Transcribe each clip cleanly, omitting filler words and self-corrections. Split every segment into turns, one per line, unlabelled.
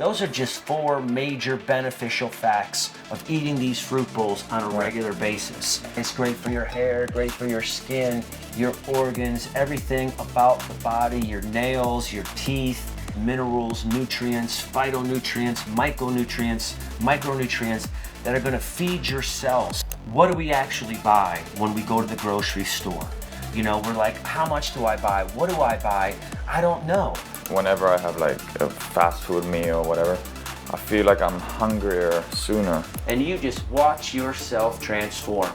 Those are just 4 major beneficial facts of eating these fruit bowls on a regular basis. It's great for your hair, great for your skin, your organs, everything about the body, your nails, your teeth, minerals, nutrients, phytonutrients, micronutrients that are gonna feed your cells. What do we actually buy when we go to the grocery store? You know, we're like, how much do I buy? What do I buy? I don't know.
Whenever I have like a fast food meal or whatever, I feel like I'm hungrier sooner.
And you just watch yourself transform.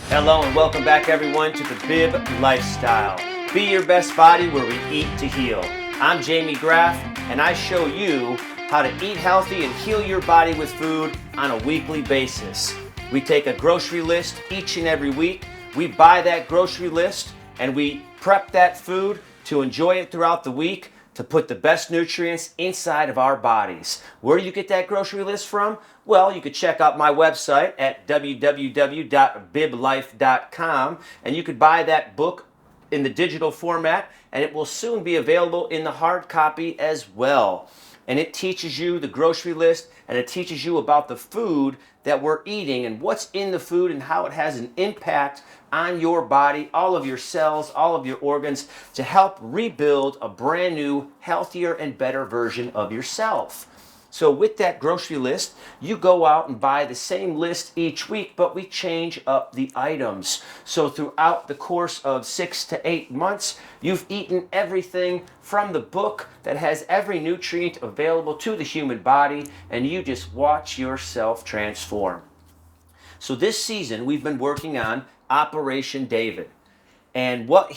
Hello and welcome back everyone to the Bib Lifestyle. Be your best body where we eat to heal. I'm Jamie Graff and I show you how to eat healthy and heal your body with food on a weekly basis. We take a grocery list each and every week. We buy that grocery list and we prep that food to enjoy it throughout the week to put the best nutrients inside of our bodies. Where do you get that grocery list from? Well, you could check out my website at www.biblife.com and you could buy that book in the digital format and it will soon be available in the hard copy as well. And it teaches you the grocery list and it teaches you about the food that we're eating and what's in the food and how it has an impact on your body, all of your cells, all of your organs to help rebuild a brand new, healthier and better version of yourself. So with that grocery list, you go out and buy the same list each week, but we change up the items. So throughout the course of 6 to 8 months, you've eaten everything from the book that has every nutrient available to the human body, and you just watch yourself transform. So this season, we've been working on Operation David. And what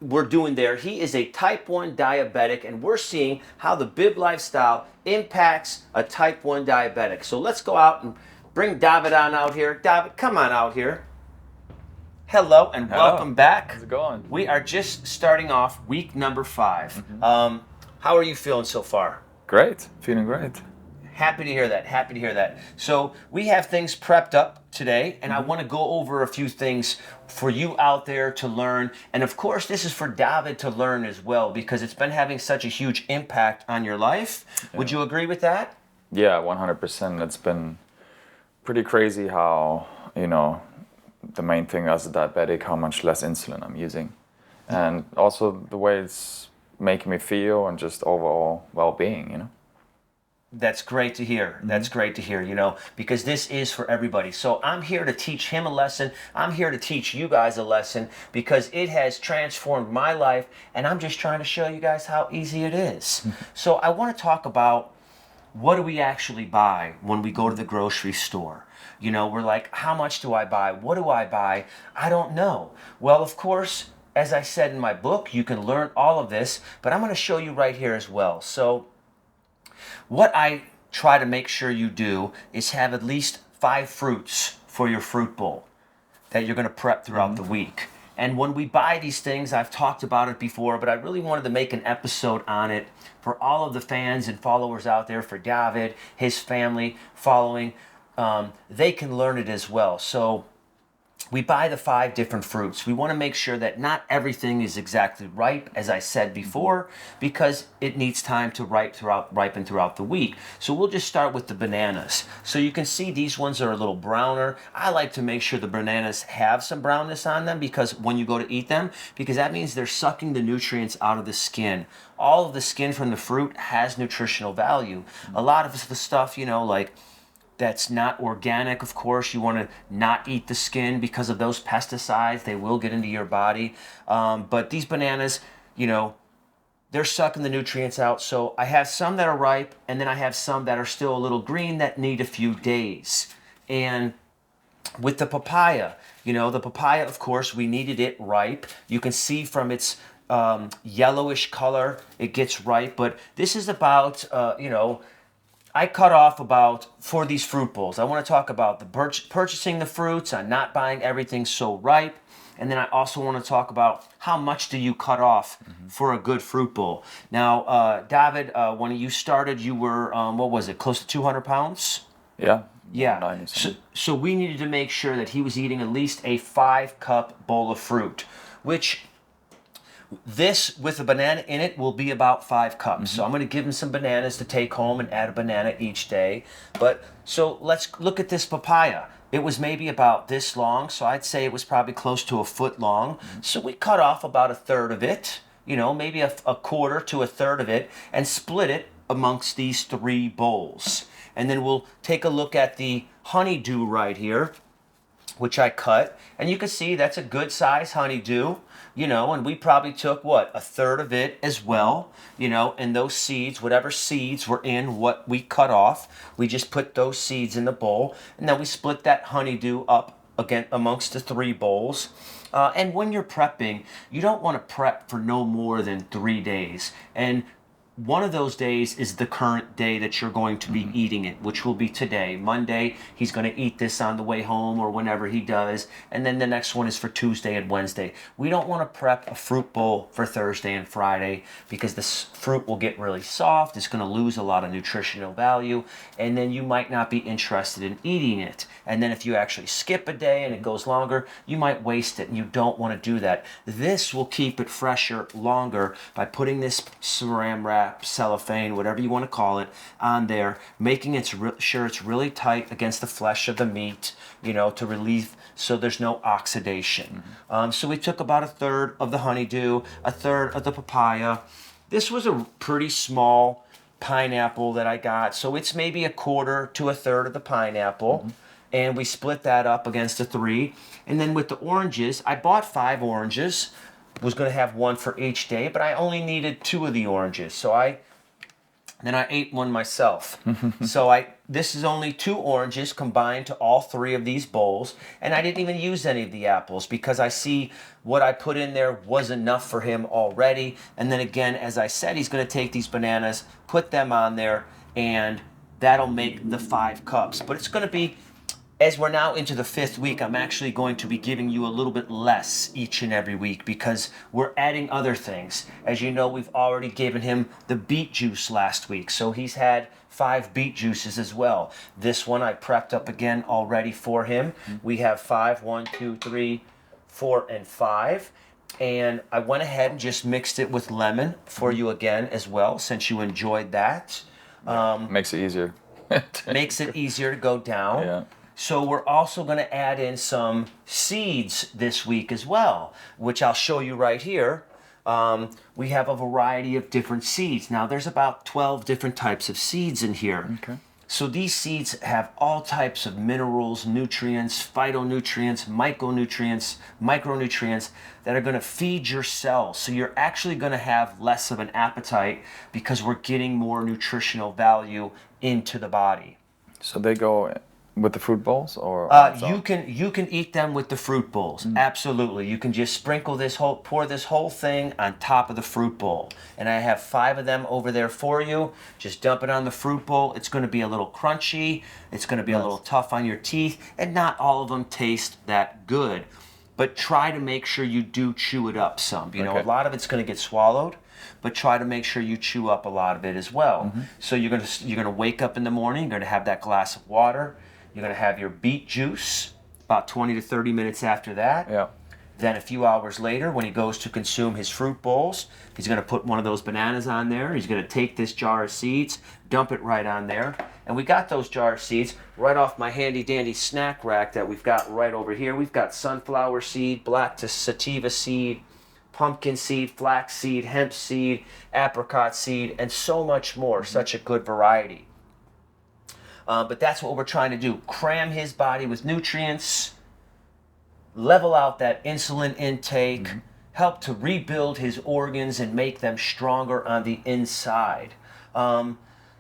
we're doing there, he is a type 1 diabetic, and we're seeing how the Bib Lifestyle impacts a type 1 diabetic. So let's go out and bring David on out here. David, come on out here. Hello and welcome back.
How's it going?
We are just starting off week number 5.
Mm-hmm.
How are you feeling so far?
Great, feeling great.
Happy to hear that, happy to hear that. So we have things prepped up today, and I want to go over a few things for you out there to learn. And of course, this is for David to learn as well, because it's been having such a huge impact on your life. Yeah. Would you agree with that?
Yeah, 100%. It's been pretty crazy how, the main thing as a diabetic, how much less insulin I'm using. And also the way it's making me feel and just overall well-being,
That's great to hear. That's great to hear, because this is for everybody. So I'm here to teach him a lesson. I'm here to teach you guys a lesson because it has transformed my life, and I'm just trying to show you guys how easy it is. So I want to talk about what do we actually buy when we go to the grocery store. We're like, how much do I buy? What do I buy? I don't know. Well, of course, as I said in my book, you can learn all of this, but I'm going to show you right here as well. So what I try to make sure you do is have at least 5 fruits for your fruit bowl that you're going to prep throughout the week. And when we buy these things, I've talked about it before, but I really wanted to make an episode on it for all of the fans and followers out there, for David, his family following. They can learn it as well. So we buy the 5 different fruits. We want to make sure that not everything is exactly ripe, as I said before, because it needs time to ripen throughout the week. So we'll just start with the bananas. So you can see these ones are a little browner. I like to make sure the bananas have some brownness on them because when you go to eat them, because that means they're sucking the nutrients out of the skin. All of the skin from the fruit has nutritional value. A lot of the stuff, like that's not organic, of course, you want to not eat the skin because of those pesticides. They will get into your body. But these bananas, they're sucking the nutrients out. So I have some that are ripe, and then I have some that are still a little green that need a few days. And with the papaya, the papaya, of course, we needed it ripe. You can see from its yellowish color, it gets ripe. But this is about, I cut off for these fruit bowls, I want to talk about the purchasing the fruits and not buying everything so ripe. And then I also want to talk about how much do you cut off for a good fruit bowl. Now, David, when you started, you were, close to 200 pounds?
Yeah.
Yeah. So we needed to make sure that he was eating at least a 5-cup bowl of fruit, which This with a banana in it will be about 5 cups. So I'm going to give him some bananas to take home and add a banana each day. But so let's look at this papaya. It was maybe about this long, so I'd say it was probably close to a foot long. So we cut off about a third of it, maybe a quarter to a third of it, and split it amongst these 3 bowls. And then we'll take a look at the honeydew right here, which I cut. And you can see that's a good size honeydew, and we probably took, a third of it as well, and those seeds, whatever seeds were in what we cut off, we just put those seeds in the bowl. And then we split that honeydew up again amongst the 3 bowls. And when you're prepping, you don't want to prep for no more than 3 days. And one of those days is the current day that you're going to be eating it, which will be today. Monday, he's going to eat this on the way home or whenever he does. And then the next one is for Tuesday and Wednesday. We don't want to prep a fruit bowl for Thursday and Friday because this fruit will get really soft. It's going to lose a lot of nutritional value. And then you might not be interested in eating it. And then if you actually skip a day and it goes longer, you might waste it. And you don't want to do that. This will keep it fresher longer by putting this saran wrap, cellophane, whatever you want to call it, on there, making it sure it's really tight against the flesh of the meat, to relieve so there's no oxidation. So we took about a third of the honeydew, a third of the papaya. This was a pretty small pineapple that I got, so it's maybe a quarter to a third of the pineapple. And we split that up against the 3. And then with the oranges, I bought 5 oranges. Was going to have 1 for each day, but I only needed 2 of the oranges. So I ate one myself. This is only 2 oranges combined to all 3 of these bowls. And I didn't even use any of the apples because I see what I put in there was enough for him already. And then again, as I said, he's going to take these bananas, put them on there, and that'll make the 5 cups. But it's going to be, as we're now into the 5th week, I'm actually going to be giving you a little bit less each and every week because we're adding other things. As you know, we've already given him the beet juice last week, so he's had 5 beet juices as well. This one I prepped up again already for him. We have 5, 1, 2, 3, 4, and 5. And I went ahead and just mixed it with lemon for you again as well, since you enjoyed that.
Makes it easier.
Makes it easier to go down.
Yeah.
So we're also going to add in some seeds this week as well, which I'll show you right here. We have a variety of different seeds. Now there's about 12 different types of seeds in here.
Okay.
So these seeds have all types of minerals, nutrients, phytonutrients, micronutrients that are going to feed your cells. So you're actually going to have less of an appetite because we're getting more nutritional value into the body.
So they go with the fruit bowls, or
you can eat them with the fruit bowls. Absolutely. You can just pour this whole thing on top of the fruit bowl. And I have 5 of them over there for you. Just dump it on the fruit bowl. It's going to be a little crunchy. It's going to be a little tough on your teeth, and not all of them taste that good. But try to make sure you do chew it up some. A lot of it's going to get swallowed, but try to make sure you chew up a lot of it as well. So you're going to wake up in the morning. You're going to have that glass of water. You're going to have your beet juice about 20 to 30 minutes after that.
Yeah.
Then a few hours later, when he goes to consume his fruit bowls, he's going to put one of those bananas on there. He's going to take this jar of seeds, dump it right on there. And we got those jar of seeds right off my handy dandy snack rack that we've got right over here. We've got sunflower seed, black to sativa seed, pumpkin seed, flax seed, hemp seed, apricot seed, and so much more. Such a good variety. But that's what we're trying to do. Cram his body with nutrients, level out that insulin intake, help to rebuild his organs and make them stronger on the inside. And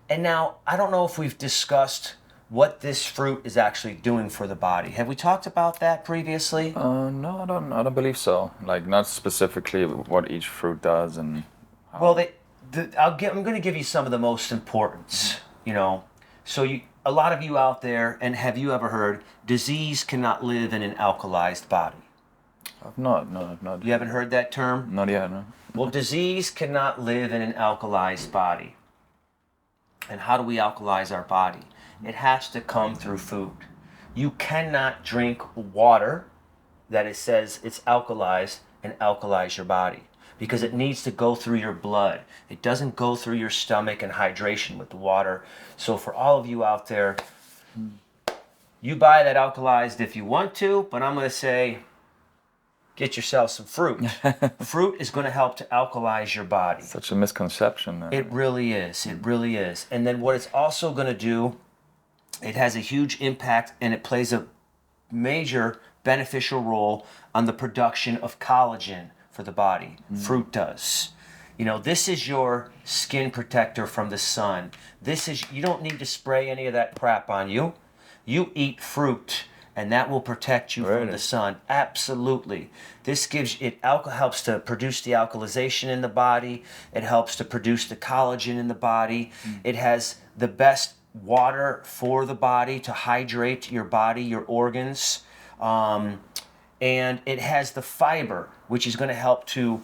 now, I don't know if we've discussed what this fruit is actually doing for the body. Have we talked about that previously?
No, I don't believe so. Like, not specifically what each fruit does and how.
Well, I'm going to give you some of the most importance, So a lot of you out there, and have you ever heard, disease cannot live in an alkalized body?
I've not.
You haven't heard that term?
Not yet, no.
Well, disease cannot live in an alkalized body. And how do we alkalize our body? It has to come through food. You cannot drink water that it says it's alkalized and alkalize your body. because it needs to go through your blood. It doesn't go through your stomach and hydration with the water. So for all of you out there, you buy that alkalized if you want to, but I'm going to say get yourself some fruit. Fruit is going to help to alkalize your body.
Such a misconception.
It really is. It really is. And then what it's also going to do, it has a huge impact, and it plays a major beneficial role on the production of collagen for the body. Fruit does. You know, this is your skin protector from the sun. You don't need to spray any of that crap on you. You eat fruit, and that will protect you from the sun. Absolutely. This helps to produce the alkalization in the body. It helps to produce the collagen in the body. It has the best water for the body to hydrate your body, your organs. And it has the fiber, which is going to help to,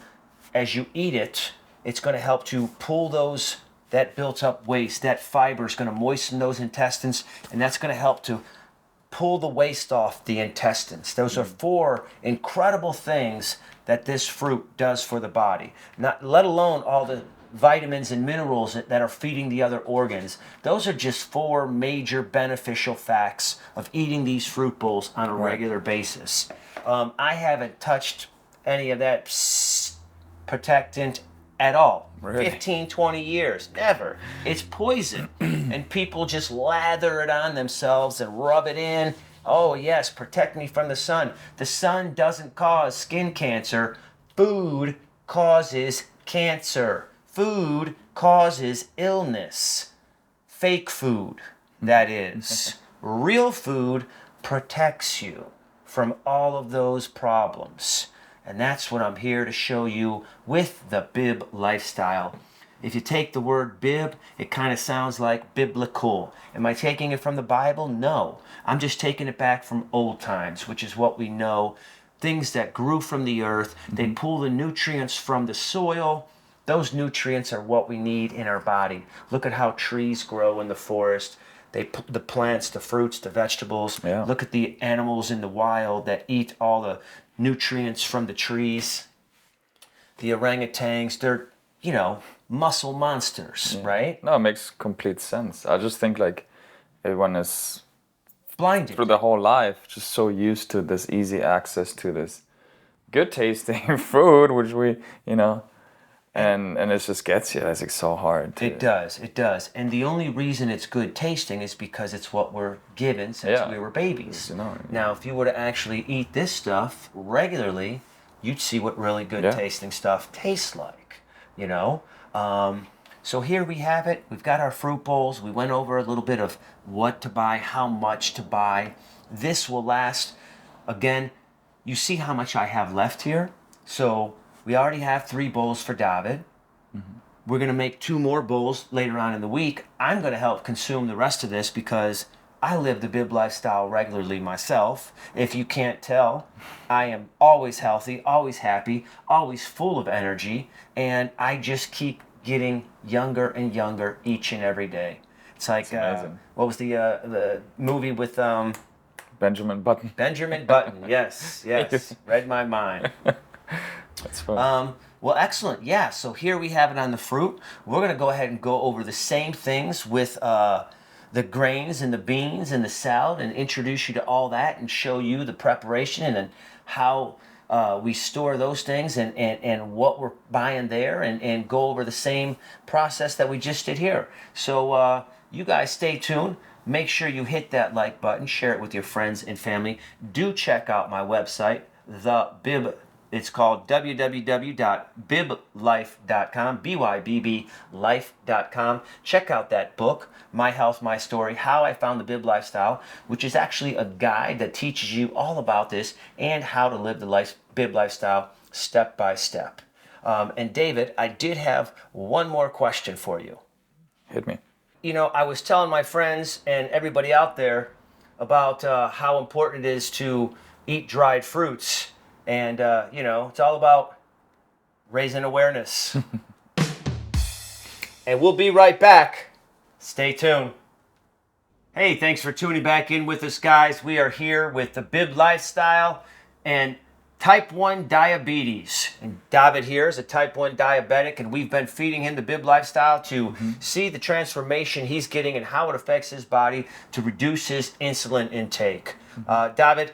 as you eat it, it's going to help to pull that built up waste. That fiber is going to moisten those intestines, and that's going to help to pull the waste off the intestines. Those are 4 incredible things that this fruit does for the body. Not let alone all the vitamins and minerals that are feeding the other organs. Those are just 4 major beneficial facts of eating these fruit bowls on a regular basis. I haven't touched any of that protectant at all. 15, 20 years. Never. It's poison. And people just lather it on themselves and rub it in. Oh, yes, protect me from the sun. The sun doesn't cause skin cancer. Food causes cancer. Food causes illness. Fake food, that is. Real food protects you from all of those problems. And that's what I'm here to show you with the Bib lifestyle. If you take the word bib, it kind of sounds like biblical. Am I taking it from the Bible? No. I'm just taking it back from old times, which is what we know. Things that grew from the earth. They pull the nutrients from the soil. Those nutrients are what we need in our body. Look at how trees grow in the forest. The plants, the fruits, the vegetables.
Yeah.
Look at the animals in the wild that eat all the nutrients from the trees. The orangutans, they're, muscle monsters, right?
No, it makes complete sense. I just think like everyone is
blinded
through the whole life just so used to this easy access to this good tasting food, which we, and it just gets you. It's like so hard.
It does. And the only reason it's good tasting is because it's what we're given since we were babies. Now, if you were to actually eat this stuff regularly, you'd see what really good tasting stuff tastes like, So here we have it. We've got our fruit bowls. We went over a little bit of what to buy, how much to buy. This will last. Again, you see how much I have left here. So we already have 3 bowls for David. We're going to make 2 more bowls later on in the week. I'm going to help consume the rest of this because I live the Bib lifestyle regularly myself. If you can't tell, I am always healthy, always happy, always full of energy, and I just keep getting younger and younger each and every day. It's like, what was the movie with
Benjamin Button?
Benjamin Button, yes. Read my mind.
That's fun.
Well, excellent. Yeah, so here we have it on the fruit. We're going to go ahead and go over the same things with the grains and the beans and the salad and introduce you to all that and show you the preparation and how we store those things and what we're buying there and go over the same process that we just did here. So you guys stay tuned. Make sure you hit that like button, share it with your friends and family. Do check out my website, it's called www.biblife.com, BYBB life.com. Check out that book, My Health, My Story, How I Found the Bib Lifestyle, which is actually a guide that teaches you all about this and how to live the Bib Lifestyle step by step. And David, I did have one more question for you.
Hit me.
I was telling my friends and everybody out there about how important it is to eat dried fruits. And, it's all about raising awareness. And we'll be right back. Stay tuned. Hey, thanks for tuning back in with us, guys. We are here with the Bib Lifestyle and type 1 diabetes. And David here is a type 1 diabetic, and we've been feeding him the Bib lifestyle to see the transformation he's getting and how it affects his body to reduce his insulin intake. David,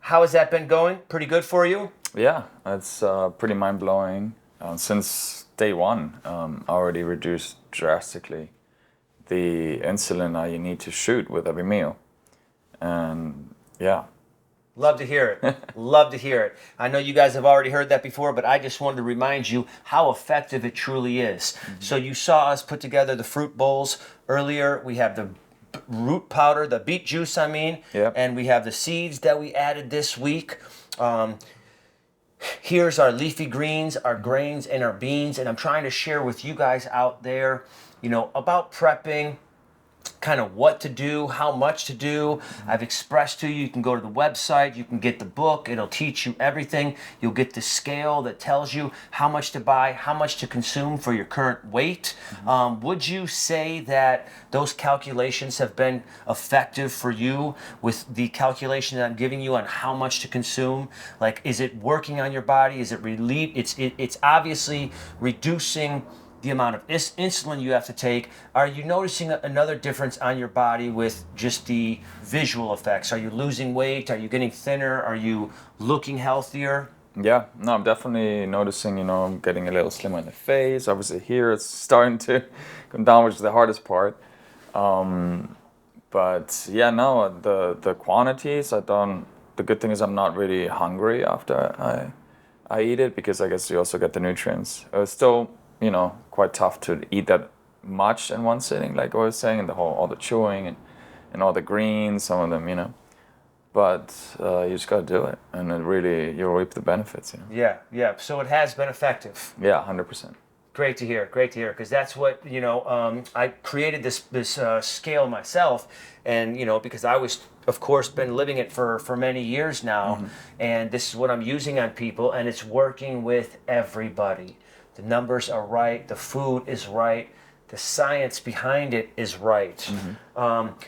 how has that been going? Pretty good for you?
Yeah, it's pretty mind-blowing. Since day one, I already reduced drastically the insulin I need to shoot with every meal. And yeah.
Love to hear it. Love to hear it. I know you guys have already heard that before, but I just wanted to remind you how effective it truly is. So you saw us put together the fruit bowls earlier. We have the root powder, the beet juice,
Yep.
and we have the seeds that we added this week. Here's our leafy greens, our grains, and our beans, and I'm trying to share with you guys out there, about prepping, kind of what to do, how much to do. I've expressed to you, you can go to the website, you can get the book, it'll teach you everything. You'll get the scale that tells you how much to buy, how much to consume for your current weight. Would you say that those calculations have been effective for you with the calculation that I'm giving you on how much to consume? Like, is it working on your body? Is it it's obviously reducing the amount of insulin you have to take. Are you noticing another difference on your body with just the visual effects? Are you losing weight? Are you getting thinner? Are you looking healthier?
Yeah, no, I'm definitely noticing, I'm getting a little slimmer in the face. Obviously here it's starting to come down, which is the hardest part. But yeah, no, the quantities, the good thing is I'm not really hungry after I eat it, because I guess you also get the nutrients. It's still, quite tough to eat that much in one sitting, like I was saying, and all the chewing and all the greens, some of them, but you just gotta do it, and you'll reap the benefits.
Yeah. So it has been effective.
Yeah, 100%.
Great to hear, because that's what, I created this scale myself, and, because I was, of course, been living it for many years now, and this is what I'm using on people, and it's working with everybody. The numbers are right, the food is right, the science behind it is right.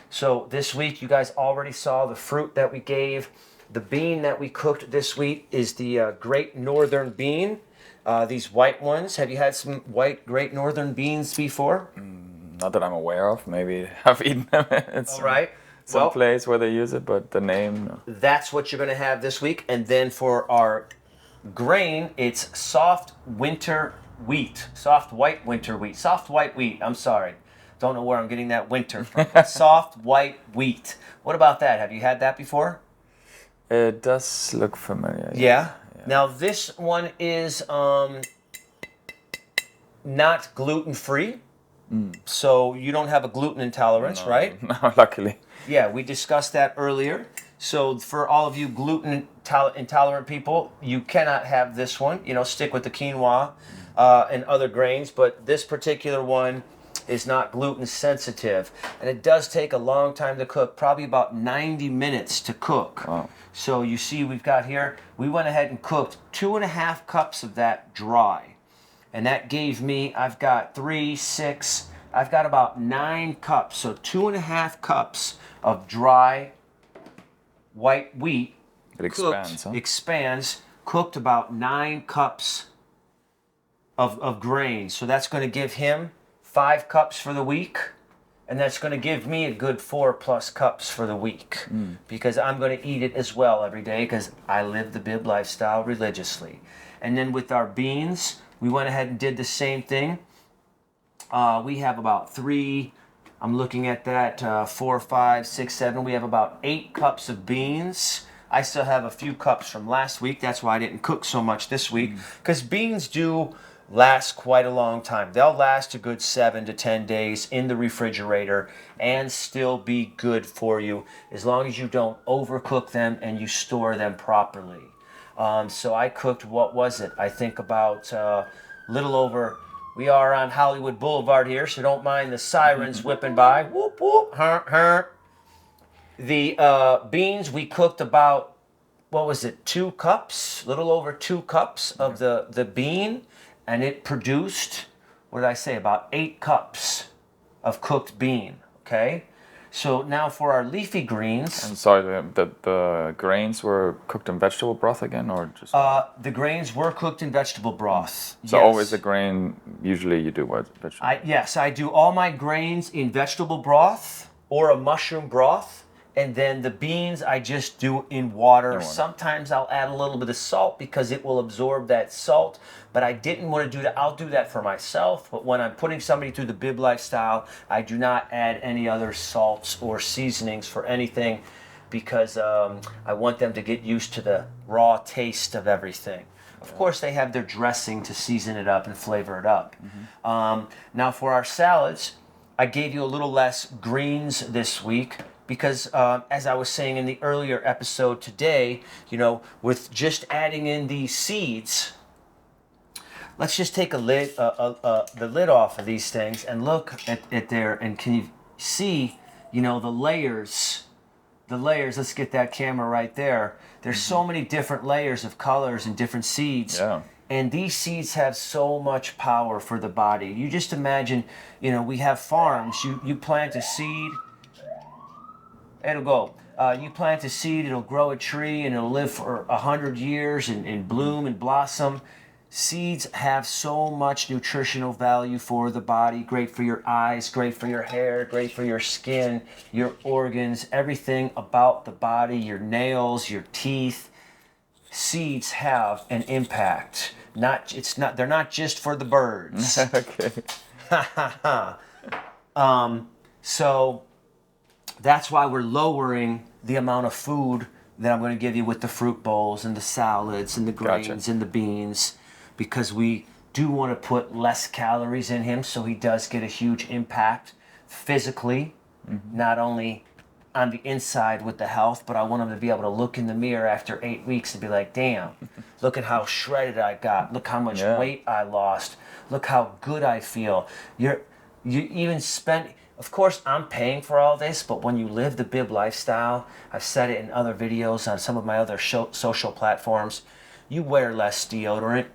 So this week, you guys already saw the fruit that we gave. The bean that we cooked this week is the Great Northern Bean. These white ones. Have you had some white Great Northern beans before?
Not that I'm aware of. Maybe I've eaten them at some place where they use it, but the name, no.
That's what you're going to have this week. And then for our grain, it's soft white wheat. I'm sorry. Don't know where I'm getting that winter from. Soft white wheat. What about that? Have you had that before?
It does look familiar.
Yeah. Now this one is not gluten-free, so you don't have a gluten intolerance, right?
No, luckily.
Yeah, we discussed that earlier. So for all of you gluten intolerant people, you cannot have this one. Stick with the quinoa and other grains, but this particular one is not gluten sensitive, and it does take a long time to cook, probably about 90 minutes to cook.
Wow.
So you see we went ahead and cooked 2.5 cups of that dry, and that gave me, I've got about 9 cups, so 2.5 cups of dry white wheat.
It expands,
Expands, cooked about 9 cups of grain. So that's going to give him 5 cups for the week, and that's going to give me a good 4+ cups for the week, because I'm going to eat it as well every day, because I live the Bib lifestyle religiously. And then with our beans, we went ahead and did the same thing. We have about 3, I'm looking at that, 4, 5, 6, 7. We have about 8 cups of beans. I still have a few cups from last week. That's why I didn't cook so much this week, because beans do last quite a long time. They'll last a good 7 to 10 days in the refrigerator and still be good for you, as long as you don't overcook them and you store them properly. So I cooked, what was it? I think about little over, we are on Hollywood Boulevard here, so don't mind the sirens whipping by. Whoop, whoop, The beans, we cooked about, 2 cups? Little over 2 cups of the bean. And it produced, about 8 cups of cooked bean, okay? So now for our leafy greens,
I'm sorry, the grains were cooked in vegetable broth again, or just?
the grains were cooked in vegetable broth.
So
Yes.
always a grain. Usually you do what vegetable?
Yes, I do all my grains in vegetable broth or a mushroom broth, and then the beans I just do in water. Sometimes I'll add a little bit of salt because it will absorb that salt, but I didn't want to do that. I'll do that for myself, but when I'm putting somebody through the Bib lifestyle, I do not add any other salts or seasonings for anything because I want them to get used to the raw taste of everything. Of course, they have their dressing to season it up and flavor it up. Now for our salads, I gave you a little less greens this week because as I was saying in the earlier episode today, you know, with just adding in these seeds, let's just take the lid off of these things and look at there, and can you see, you know, the layers, let's get that camera right there. There's so many different layers of colors and different seeds.
Yeah.
And these seeds have so much power for the body. You just imagine, you know, we have farms. You plant a seed, it'll go. You plant a seed, it'll grow a tree, and it'll live for 100 years and bloom and blossom. Seeds have so much nutritional value for the body. Great for your eyes, great for your hair, great for your skin, your organs, everything about the body, your nails, your teeth. Seeds have an impact. They're not just for the birds.
Okay.
So that's why we're lowering the amount of food that I'm going to give you with the fruit bowls and the salads and the grains and the beans, because we do want to put less calories in him so he does get a huge impact physically, not only on the inside with the health, but I want him to be able to look in the mirror after 8 weeks and be like, damn, look at how shredded I got. Look how much weight I lost. Look how good I feel. You even spend, of course, I'm paying for all this, but when you live the Bib lifestyle, I've said it in other videos on some of my other social platforms, you wear less deodorant.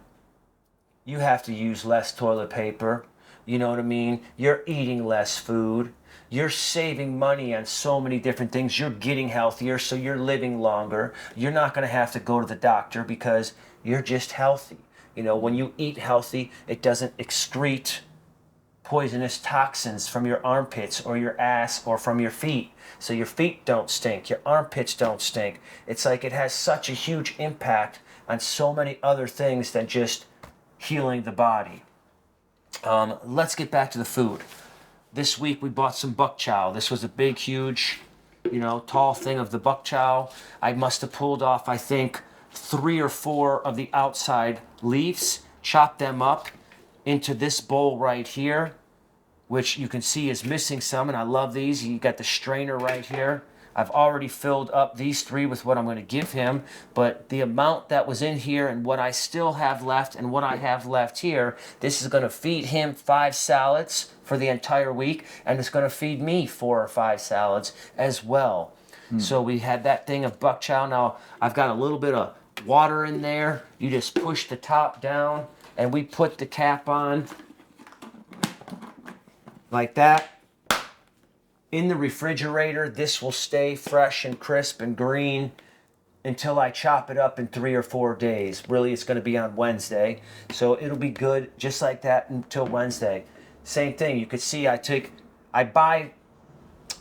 You have to use less toilet paper. You know what I mean? You're eating less food. You're saving money on so many different things. You're getting healthier, so you're living longer. You're not going to have to go to the doctor because you're just healthy. You know, when you eat healthy, it doesn't excrete poisonous toxins from your armpits or your ass or from your feet. So your feet don't stink. Your armpits don't stink. It's like it has such a huge impact on so many other things than just healing the body. Let's get back to the food. This week we bought some buck chow. This was a big, huge, you know, tall thing of the buck chow. I must have pulled off, I think, 3 or 4 of the outside leaves, chopped them up into this bowl right here, which you can see is missing some, and I love these. You got the strainer right here. I've already filled up these 3 with what I'm going to give him, but the amount that was in here and what I still have left and what I have left here, this is going to feed him 5 salads for the entire week, and it's going to feed me 4 or 5 salads as well. So we had that thing of buck chow. Now I've got a little bit of water in there. You just push the top down, and we put the cap on like that. In the refrigerator, this will stay fresh and crisp and green until I chop it up in 3 or 4 days. Really, it's going to be on Wednesday. So it'll be good just like that until Wednesday. Same thing, you could see I buy,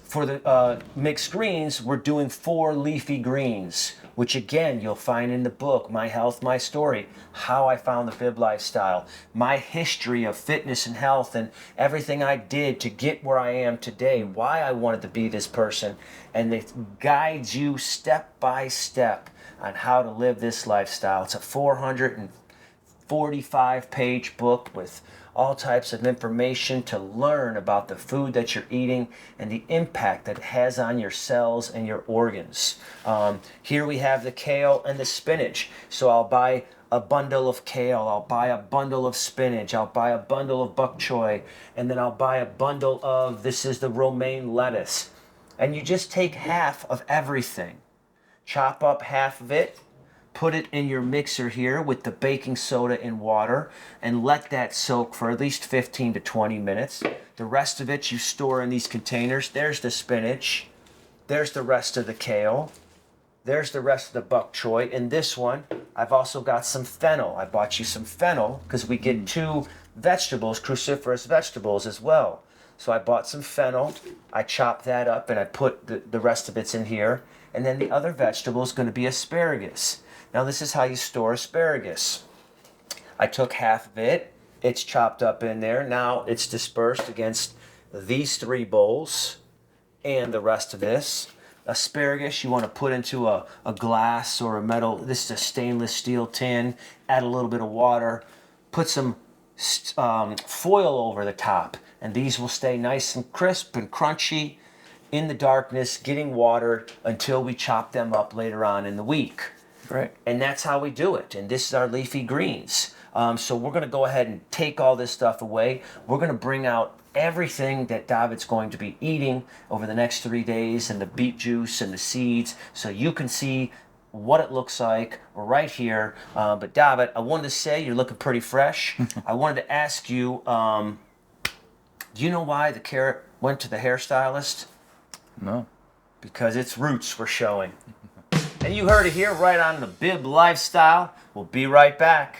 for the mixed greens, we're doing 4 leafy greens, which again, you'll find in the book, My Health, My Story, how I found the Bib lifestyle, my history of fitness and health and everything I did to get where I am today, why I wanted to be this person, and it guides you step by step on how to live this lifestyle. It's a 445-page book with all types of information to learn about the food that you're eating and the impact that it has on your cells and your organs. Here we have the kale and the spinach. So I'll buy a bundle of kale, I'll buy a bundle of spinach, I'll buy a bundle of bok choy, and then I'll buy a bundle of, this is the romaine lettuce. And you just take half of everything. Chop up half of it, put it in your mixer here with the baking soda and water and let that soak for at least 15 to 20 minutes. The rest of it you store in these containers. There's the spinach. There's the rest of the kale. There's the rest of the bok choy. In this one, I've also got some fennel. I bought you some fennel because we get 2 vegetables, cruciferous vegetables as well. So I bought some fennel. I chopped that up and I put the rest of it's in here. And then the other vegetable is going to be asparagus. Now this is how you store asparagus. I took half of it. It's chopped up in there. Now it's dispersed against these 3 bowls and the rest of this. Asparagus you want to put into a glass or a metal, this is a stainless steel tin, add a little bit of water, put some foil over the top, and these will stay nice and crisp and crunchy in the darkness, getting watered until we chop them up later on in the week.
Right.
And that's how we do it. And this is our leafy greens. So we're going to go ahead and take all this stuff away. We're going to bring out everything that David's going to be eating over the next 3 days, and the beet juice and the seeds, so you can see what it looks like right here. But David, I wanted to say you're looking pretty fresh. I wanted to ask you, do you know why the carrot went to the hairstylist?
No.
Because its roots were showing. And you heard it here right on the Bib Lifestyle. We'll be right back.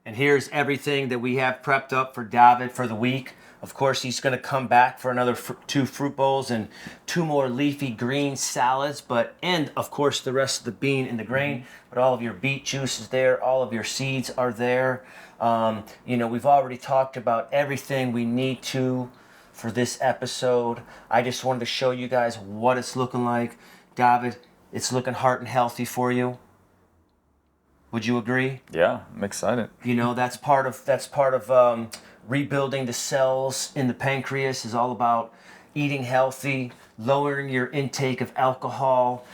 And here's everything that we have prepped up for David for the week. Of course, he's going to come back for another 2 fruit bowls and 2 more leafy green salads, and of course the rest of the bean and the grain. But all of your beet juice is there. All of your seeds are there. We've already talked about everything we need to for this episode. I just wanted to show you guys what it's looking like. David, it's looking heart and healthy for you. Would you agree?
Yeah, I'm excited.
That's part of rebuilding the cells in the pancreas, is all about eating healthy, lowering your intake of alcohol,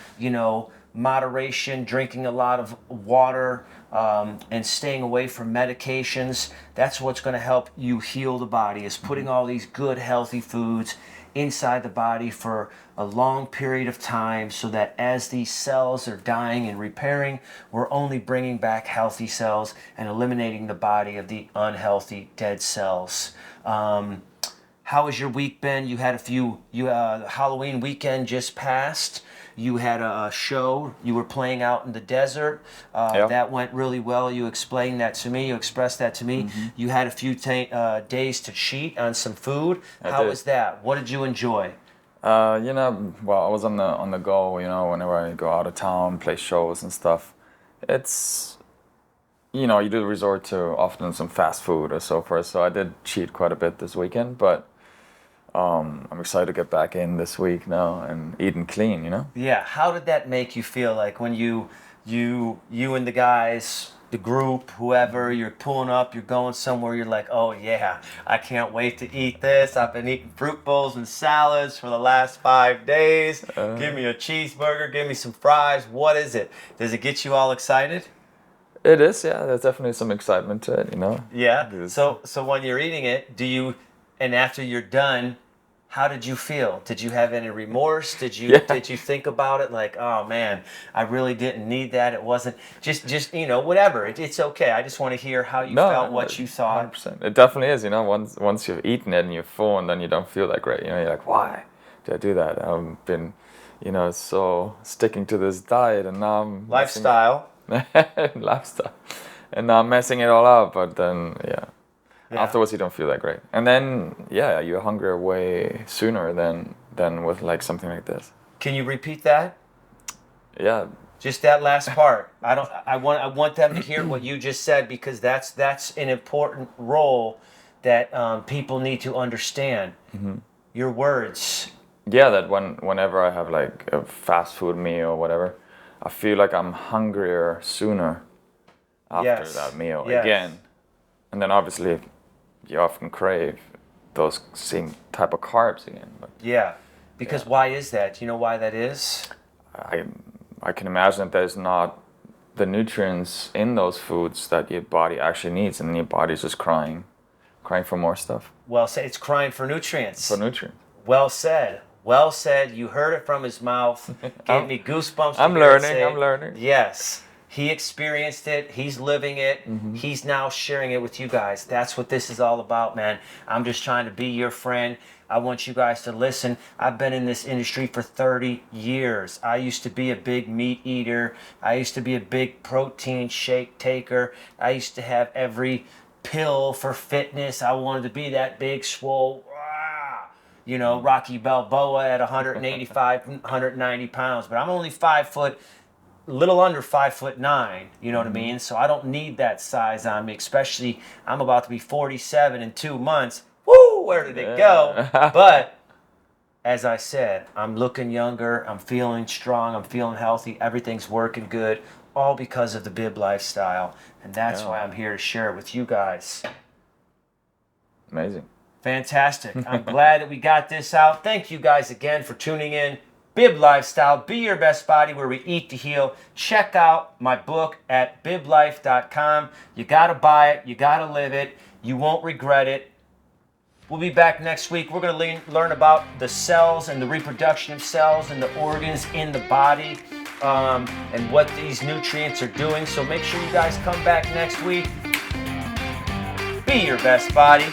moderation, drinking a lot of water, and staying away from medications. That's what's going to help you heal the body, is putting all these good, healthy foods inside the body for a long period of time, so that as these cells are dying and repairing, we're only bringing back healthy cells and eliminating the body of the unhealthy dead cells. How has your week been? You had Halloween weekend just passed. You had a show. You were playing out in the desert.
Yep.
That went really well. You explained that to me. You expressed that to me. Mm-hmm. You had a few days to cheat on some food. How was that? What did you enjoy?
I was on the go. Whenever I go out of town, play shows and stuff, it's you do resort to often some fast food or so forth. So I did cheat quite a bit this weekend, but I'm excited to get back in this week now and eating clean,
Yeah. How did that make you feel, like when you and the guys, the group, whoever, you're pulling up, you're going somewhere, you're like, oh yeah, I can't wait to eat this. I've been eating fruit bowls and salads for the last 5 days. Give me a cheeseburger, give me some fries. What is it? Does it get you all excited?
It is, yeah. There's definitely some excitement to it,
Yeah. So when you're eating it, and after you're done, how did you feel? Did you have any remorse? Did you think about it like, oh man, I really didn't need that. It wasn't just whatever. It's okay. I just want to hear how you felt, what you thought.
100%. It definitely is. Once you've eaten it and you're full, and then you don't feel that great. You're like, why did I do that? I've been, so sticking to this diet, and now I'm
lifestyle,
and now I'm messing it all up. But then, yeah. Afterwards, you don't feel that great, and then you're hungrier way sooner than with like something like this.
Can you repeat that?
Yeah.
Just that last part. I want them to hear what you just said, because that's an important role that people need to understand. Mm-hmm. Your words.
Yeah, that whenever I have like a fast food meal or whatever, I feel like I'm hungrier sooner after that meal again, and then obviously you often crave those same type of carbs again. But
because why is that? Do you know why that is?
I can imagine that there's not the nutrients in those foods that your body actually needs, and then your body's just crying for more stuff.
Well, say it's crying for nutrients.
For nutrients.
Well said. Well said. You heard it from his mouth. Gave me goosebumps.
I'm learning. I'm learning.
Yes. He experienced it. He's living it. He's now sharing it with you guys. That's what this is all about, man. I'm just trying to be your friend. I want you guys to listen. I've been in this industry for 30 years. I used to be a big meat eater. I used to be a big protein shake taker. I used to have every pill for fitness. I wanted to be that big, swole, you know, Rocky Balboa at 185, 190 pounds. But I'm only 5 foot, little under 5'9", you know what I mean? So I don't need that size on me, especially I'm about to be 47 in 2 months. Woo, where did it go? But as I said, I'm looking younger, I'm feeling strong, I'm feeling healthy, everything's working good, all because of the bib lifestyle. And that's why I'm here to share it with you guys.
Amazing.
Fantastic. I'm glad that we got this out. Thank you guys again for tuning in. Bib Lifestyle, Be Your Best Body, where we eat to heal. Check out my book at biblife.com. You got to buy it. You got to live it. You won't regret it. We'll be back next week. We're going to learn about the cells and the reproduction of cells and the organs in the body and what these nutrients are doing. So make sure you guys come back next week. Be your best body.